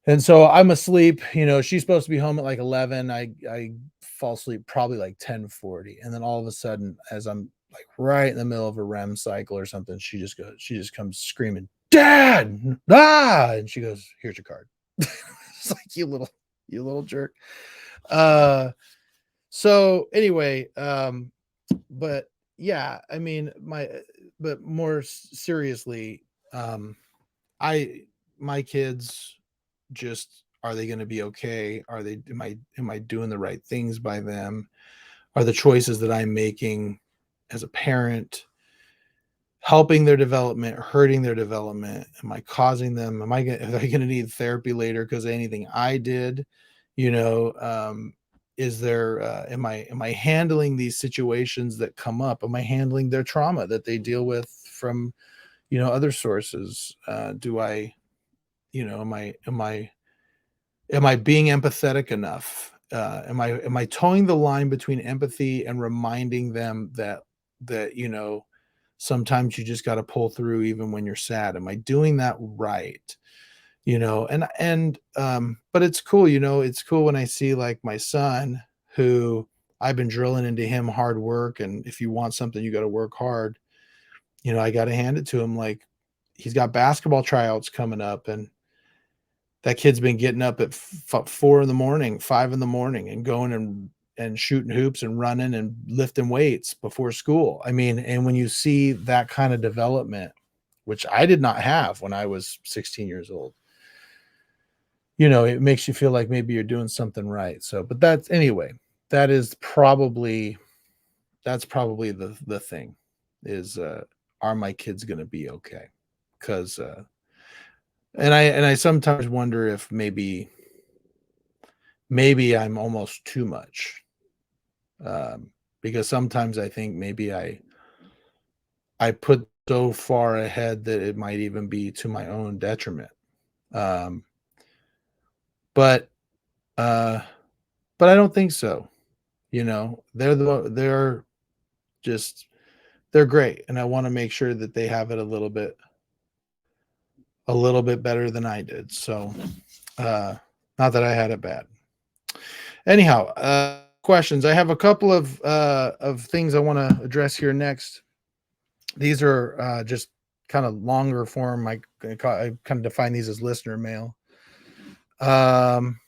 S1: And so I'm asleep, she's supposed to be home at like 11. I fall asleep probably like 10:40. And then all of a sudden, as I'm like right in the middle of a REM cycle or something, she just comes screaming, Dad, ah, and she goes, here's your card. It's like, you little jerk. Uh so anyway, but yeah, I mean, but more seriously, I my kids, just, are they going to be okay? Are they am I doing the right things by them? Are the choices that I'm making as a parent helping their development, hurting their development? Am I causing them? Are they going to need therapy later because of anything I did? You know, is there? Am I handling these situations that come up? Am I handling their trauma that they deal with from other sources? Do I? Am I being empathetic enough? Am I towing the line between empathy and reminding them that sometimes you just got to pull through even when you're sad? Am I doing that right? But it's cool, it's cool when I see like my son, who I've been drilling into him hard work, and if you want something you got to work hard. I got to hand it to him. Like, he's got basketball tryouts coming up, and that kid's been getting up at 4 in the morning, 5 in the morning, and going and shooting hoops and running and lifting weights before school. I mean, and when you see that kind of development, which I did not have when I was 16 years old, it makes you feel like maybe you're doing something right. So, but that's anyway, that is probably that's probably the thing is, are my kids going to be okay? Cuz and I sometimes wonder if maybe I'm almost too much. Because sometimes I think maybe I put so far ahead that it might even be to my own detriment. Um, but uh, but I don't think so. They're just they're great, and I want to make sure that they have it a little bit better than I did. So, not that I had it bad. Anyhow, questions. I have a couple of things I want to address here next. These are just kind of longer form. I kind of define these as listener mail. Um,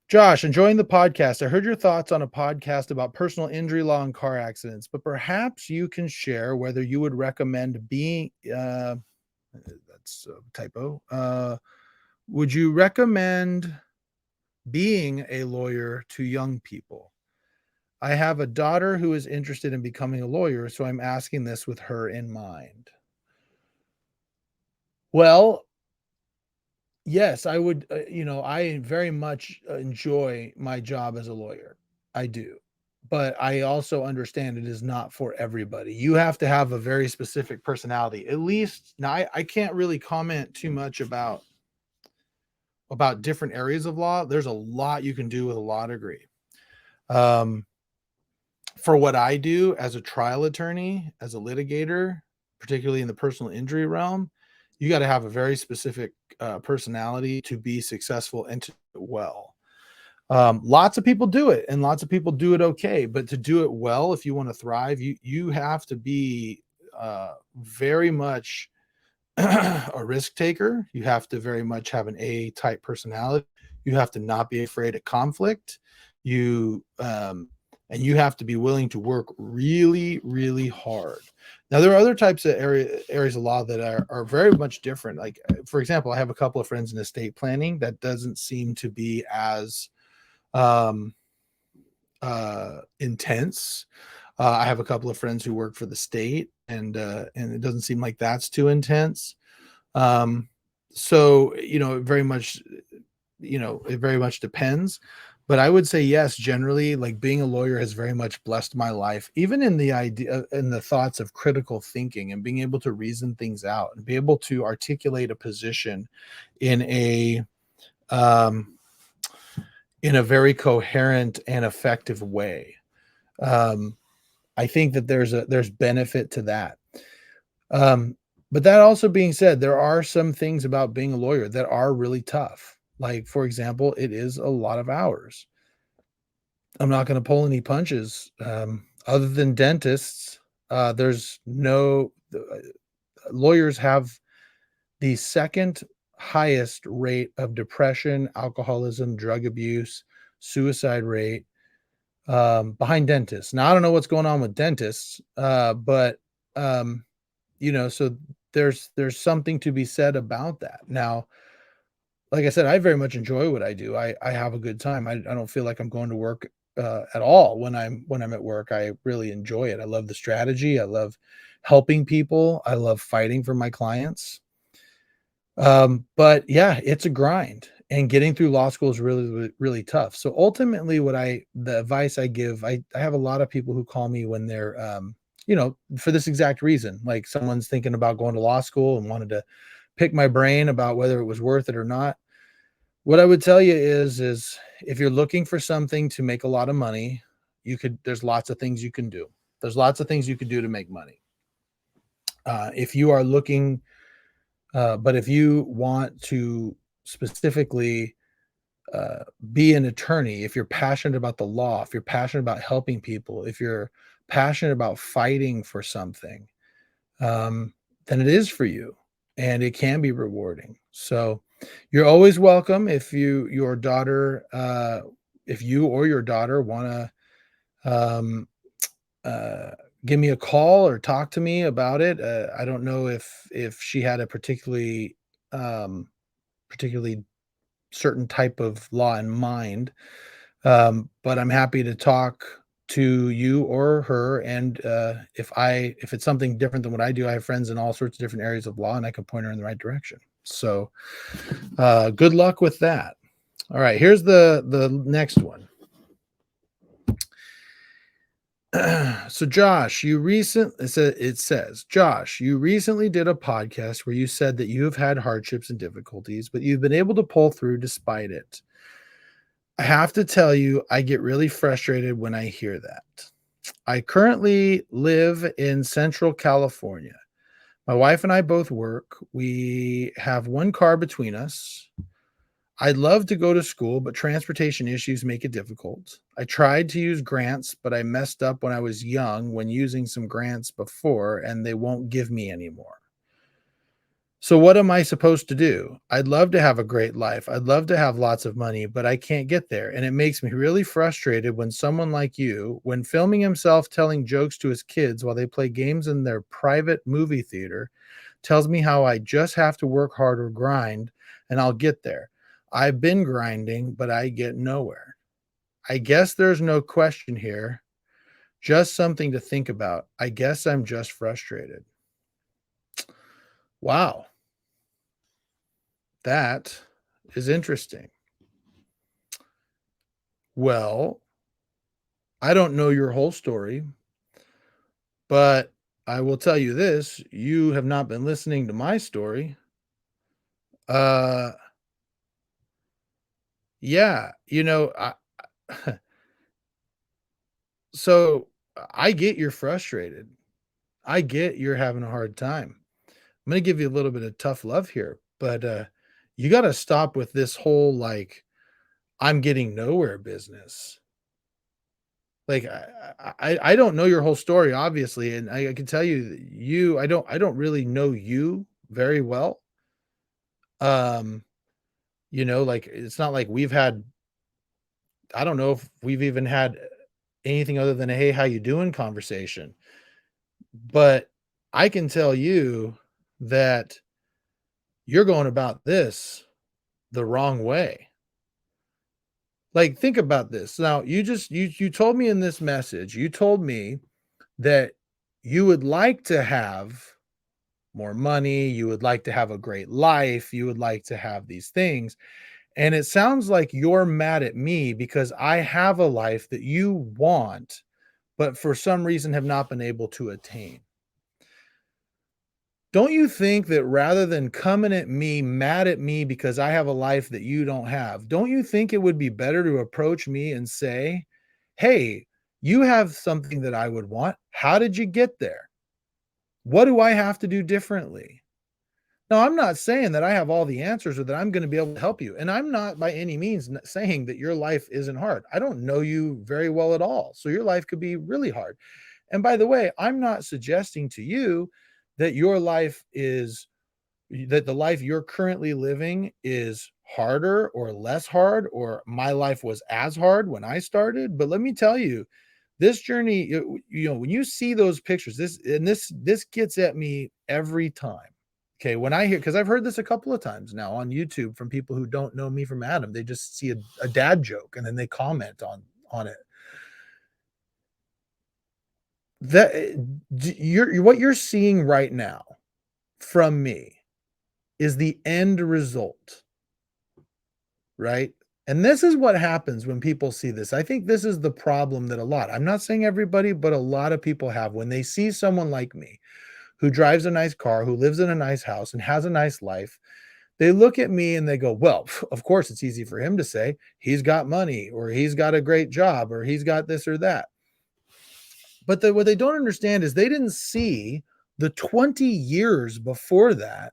S1: Josh, enjoying the podcast. I heard your thoughts on a podcast about personal injury law and car accidents, but perhaps you can share whether you would recommend being. That's a typo. Would you recommend being a lawyer to young people? I have a daughter who is interested in becoming a lawyer, so I'm asking this with her in mind. Well, yes, I would. I very much enjoy my job as a lawyer. I do. But I also understand it is not for everybody. You have to have a very specific personality. At least now, I can't really comment too much about different areas of law. There's a lot you can do with a law degree. Um, for what I do as a trial attorney, as a litigator, particularly in the personal injury realm, you got to have a very specific personality to be successful and to do it well. Lots of people do it, and lots of people do it okay. But to do it well, if you want to thrive, you have to be very much a risk taker. You have to very much have an A type personality. You have to not be afraid of conflict. You and you have to be willing to work really, really hard. Now, there are other types of areas of law that are very much different. Like, for example, I have a couple of friends in estate planning that doesn't seem to be as um, intense. I have a couple of friends who work for the state, and it doesn't seem like that's too intense. Um, so it very much depends. But I would say yes, generally, like being a lawyer has very much blessed my life, even in the idea in the thoughts of critical thinking and being able to reason things out and be able to articulate a position in a um, in a very coherent and effective way. Um, I think that there's benefit to that. Um, but that also being said, there are some things about being a lawyer that are really tough. Like, for example, it is a lot of hours. I'm not going to pull any punches. Other than dentists, there's no lawyers have the second highest rate of depression, alcoholism, drug abuse, suicide rate, behind dentists. Now, I don't know what's going on with dentists, but so there's something to be said about that. Now, like I said, I very much enjoy what I do. I have a good time. I don't feel like I'm going to work at all when I'm at work. I really enjoy it. I love the strategy. I love helping people. I love fighting for my clients. But yeah, it's a grind, and getting through law school is really, really, really tough. So ultimately, the advice I give, I have a lot of people who call me when they're, for this exact reason, like someone's thinking about going to law school and wanted to pick my brain about whether it was worth it or not. What I would tell you is if you're looking for something to make a lot of money, there's lots of things you can do. There's lots of things you can do to make money. If you are looking, but if you want to specifically uh, be an attorney, if you're passionate about the law, if you're passionate about helping people, if you're passionate about fighting for something, um, then it is for you, and it can be rewarding. So you're always welcome if you or your daughter want to uh, give me a call or talk to me about it. I don't know if she had a um, particularly certain type of law in mind, but I'm happy to talk to you or her. And if it's something different than what I do, I have friends in all sorts of different areas of law, and I can point her in the right direction. So good luck with that. All right, here's the next one. So Josh, it says, Josh, you recently did a podcast where you said that you have had hardships and difficulties, but you've been able to pull through despite it. I have to tell you, I get really frustrated when I hear that. I currently live in Central California. My wife and I both work. We have one car between us. I'd love to go to school, but transportation issues make it difficult. I tried to use grants, but I messed up when I was young when using some grants before, and they won't give me anymore. So, what am I supposed to do? I'd love to have a great life. I'd love to have lots of money, but I can't get there. And it makes me really frustrated when someone like you, when filming himself telling jokes to his kids while they play games in their private movie theater, tells me how I just have to work hard or grind and I'll get there. I've been grinding, but I get nowhere. I guess there's no question here, just something to think about. I guess I'm just frustrated. Wow, that is interesting. Well, I don't know your whole story, but I will tell you this, you have not been listening to my story. Uh, yeah, so I get you're frustrated. I get you're having a hard time. I'm gonna give you a little bit of tough love here, but, you gotta stop with this whole, like, "I'm getting nowhere" business. Like, I don't know your whole story, obviously, and I can tell you that I don't really know you very well. Um, like, it's not like we've had I don't know if we've even had anything other than a, "Hey, how you doing?" conversation, but I can tell you that you're going about this the wrong way. Like, think about this. Now, you told me in this message, you told me that you would like to have more money, you would like to have a great life, you would like to have these things. And it sounds like you're mad at me because I have a life that you want, but for some reason have not been able to attain. Don't you think that rather than coming at me, mad at me because I have a life that you don't have, don't you think it would be better to approach me and say, "Hey, you have something that I would want. How did you get there? What do I have to do differently?" Now, I'm not saying that I have all the answers or that I'm going to be able to help you. And I'm not by any means saying that your life isn't hard. I don't know you very well at all. So your life could be really hard. And by the way, I'm not suggesting to you that that the life you're currently living is harder or less hard, or my life was as hard when I started. But let me tell you, this journey, when you see those pictures, this gets at me every time. Okay, when I hear, because I've heard this a couple of times now on YouTube from people who don't know me from Adam, they just see a dad joke and then they comment on it. That what you're seeing right now from me is the end result, right? And this is what happens when people see this. I think this is the problem that I'm not saying everybody, but a lot of people have when they see someone like me who drives a nice car, who lives in a nice house and has a nice life. They look at me and they go, "Well, of course, it's easy for him to say. He's got money, or he's got a great job, or he's got this or that." But what they don't understand is they didn't see the 20 years before that,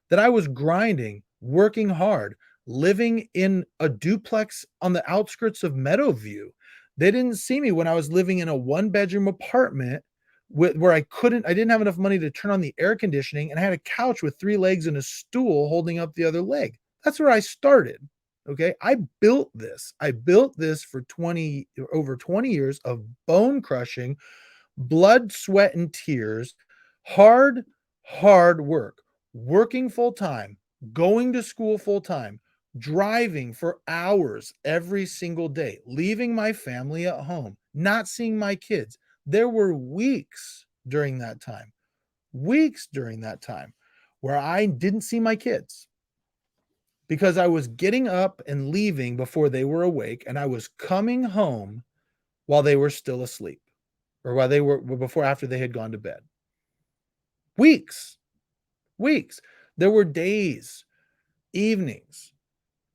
S1: that I was grinding, working hard, living in a duplex on the outskirts of Meadowview. They didn't see me when I was living in a one-bedroom apartment where I didn't have enough money to turn on the air conditioning, and I had a couch with 3 legs and a stool holding up the other leg. That's where I started, okay? I built this. I built this for over 20 years of bone crushing, blood, sweat, and tears, hard, hard work, working full time, going to school full time, driving for hours every single day, leaving my family at home, not seeing my kids. There were weeks during that time where I didn't see my kids because I was getting up and leaving before they were awake, and I was coming home while they were still asleep, or while they were before after they had gone to bed. Weeks, weeks. There were days, evenings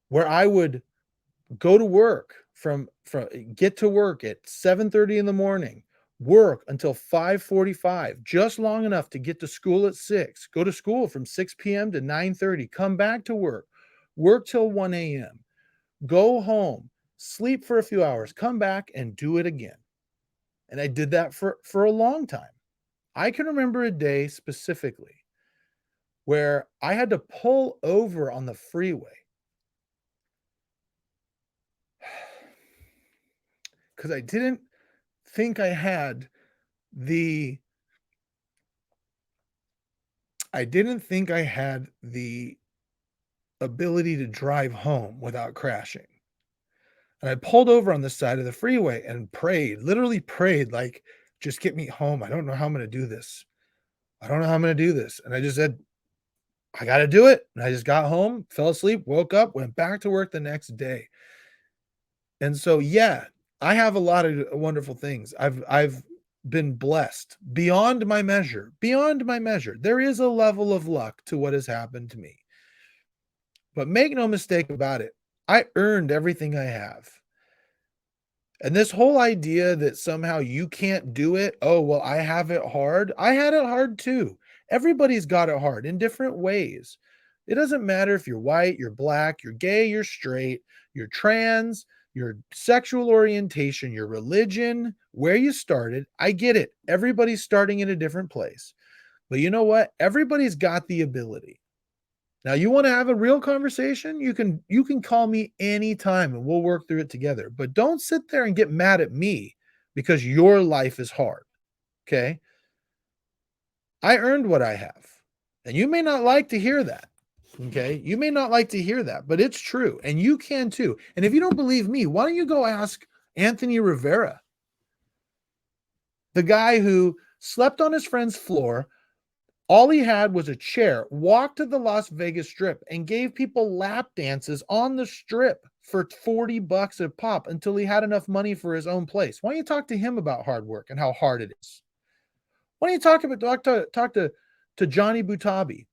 S1: where I would go to work from get to work at 7:30 in the morning, work until 5:45, just long enough to get to school at 6, go to school from 6 p.m. to 9:30, come back to work till 1 a.m., go home, sleep for a few hours, come back and do it again. And I did that for a long time. I can remember a day specifically where I had to pull over on the freeway because I didn't think the I didn't think I had the ability to drive home without crashing. And I pulled over on the side of the freeway and prayed, literally prayed, like, just get me home. I don't know how I'm going to do this. I don't know how I'm going to do this. And I just said, I got to do it. And I just got home, fell asleep, woke up, went back to work the next day. And so, yeah, I have a lot of wonderful things. I've been blessed beyond my measure, beyond my measure. There is a level of luck to what has happened to me. But make no mistake about it, I earned everything I have. And this whole idea that somehow you can't do it, oh, well, I have it hard. I had it hard too. Everybody's got it hard in different ways. It doesn't matter if you're white, you're black, you're gay, you're straight, you're trans, your sexual orientation, your religion, where you started. I get it. Everybody's starting in a different place. But you know what? Everybody's got the ability. Now, you want to have a real conversation? You can call me anytime and we'll work through it together. But don't sit there and get mad at me because your life is hard. Okay? I earned what I have. And you may not like to hear that. Okay? You may not like to hear that, but it's true. And you can too. And if you don't believe me, why don't you go ask Anthony Rivera, the guy who slept on his friend's floor. All he had was a chair, walked to the Las Vegas Strip and gave people lap dances on the strip for $40 a pop until he had enough money for his own place. Why don't you talk to him about hard work and how hard it is? Why don't you talk to Johnny Butabi,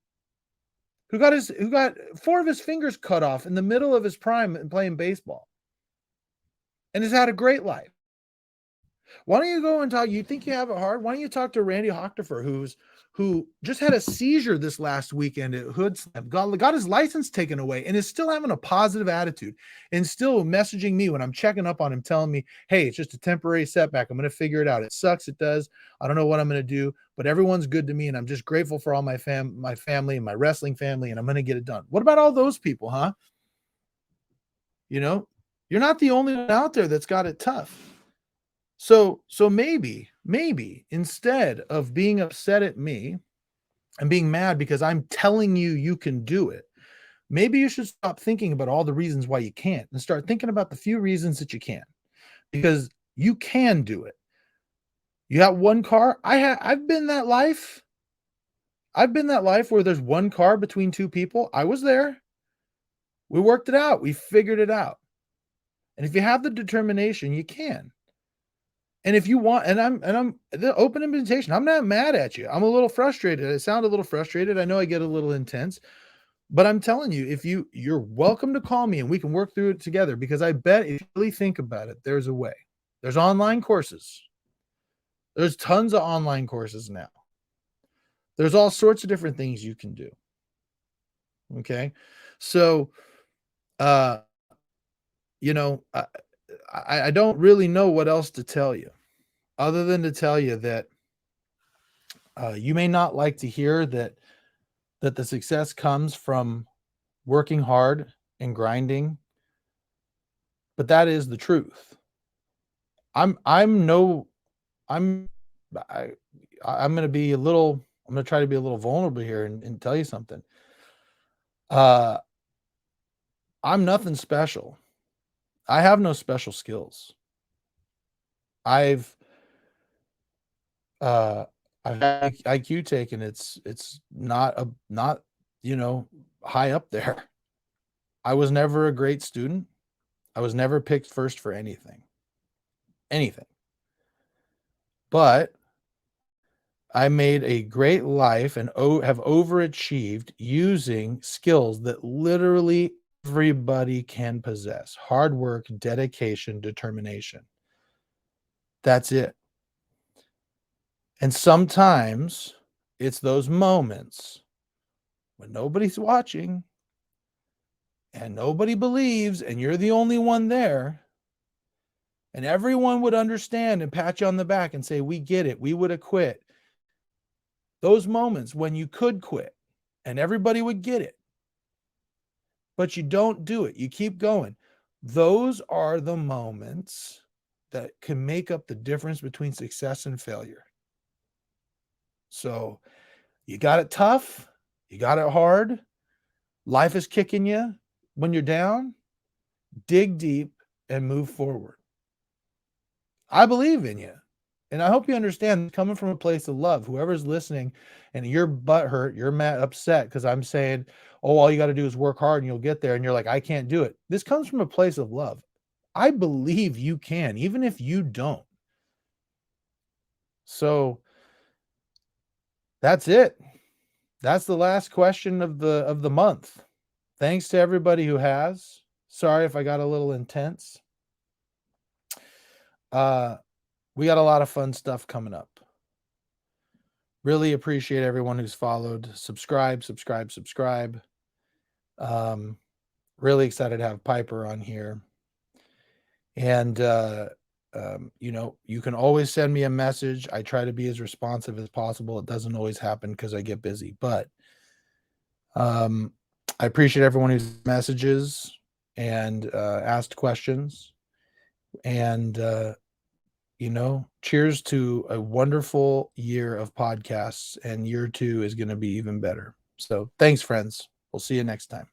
S1: who got 4 of his fingers cut off in the middle of his prime and playing baseball and has had a great life? Why don't you go and talk? You think you have it hard? Why don't you talk to Randy Hochtifer, who just had a seizure this last weekend at Hood Slam, got his license taken away, and is still having a positive attitude and still messaging me when I'm checking up on him, telling me, hey, it's just a temporary setback. I'm going to figure it out. It sucks. It does. I don't know what I'm going to do, but everyone's good to me, and I'm just grateful for all my family and my wrestling family, and I'm going to get it done. What about all those people, huh? You know, you're not the only one out there that's got it tough. So maybe instead of being upset at me and being mad because I'm telling you you can do it, maybe you should stop thinking about all the reasons why you can't and start thinking about the few reasons that you can, because you can do it. You got one car. I've been that life. I've been that life where there's one car between two people. I was there. We worked it out. We figured it out. And if you have the determination, you can. And if you want, and I'm the open invitation, I'm not mad at you. I'm a little frustrated. I sound a little frustrated. I know I get a little intense, But I'm telling you, if you're welcome to call me and we can work through it together, because I bet if you really think about it, there's a way. There's online courses. There's tons of online courses now. There's all sorts of different things you can do. Okay. So, uh, you know, I don't really know what else to tell you other than to tell you that you may not like to hear that the success comes from working hard and grinding, but that is the truth. I'm no I'm I I'm gonna be a little I'm gonna try to be a little vulnerable here and tell you something. Uh I'm nothing special. I have no special skills. I've uh I've had IQ taken. It's not, you know, high up there. I was never a great student. I was never picked first for anything. Anything. But I made a great life and have overachieved using skills that literally everybody can possess: hard work, dedication, determination. That's it. And sometimes it's those moments when nobody's watching and nobody believes, and you're the only one there, and everyone would understand and pat you on the back and say, "We get it. We would have quit." Those moments when you could quit and everybody would get it, but you don't do it. You keep going. Those are the moments that can make up the difference between success and failure. So you got it tough, you got it hard, life is kicking you when you're down, dig deep and move forward. I believe in you. And I hope you understand, coming from a place of love. Whoever's listening and you're butthurt, you're mad, upset because I'm saying, oh, all you got to do is work hard and you'll get there. And you're like, I can't do it. This comes from a place of love. I believe you can, even if you don't. So that's it. That's the last question of the month. Thanks to everybody who has. Sorry if I got a little intense. We got a lot of fun stuff coming up. Really appreciate everyone who's followed. Subscribe. Um, really excited to have Piper on here. And you know, you can always send me a message. I try to be as responsive as possible. It doesn't always happen because I get busy, but um, I appreciate everyone who's messages and asked questions. And you know, cheers to a wonderful year of podcasts, and year 2 is going to be even better. So thanks, friends. We'll see you next time.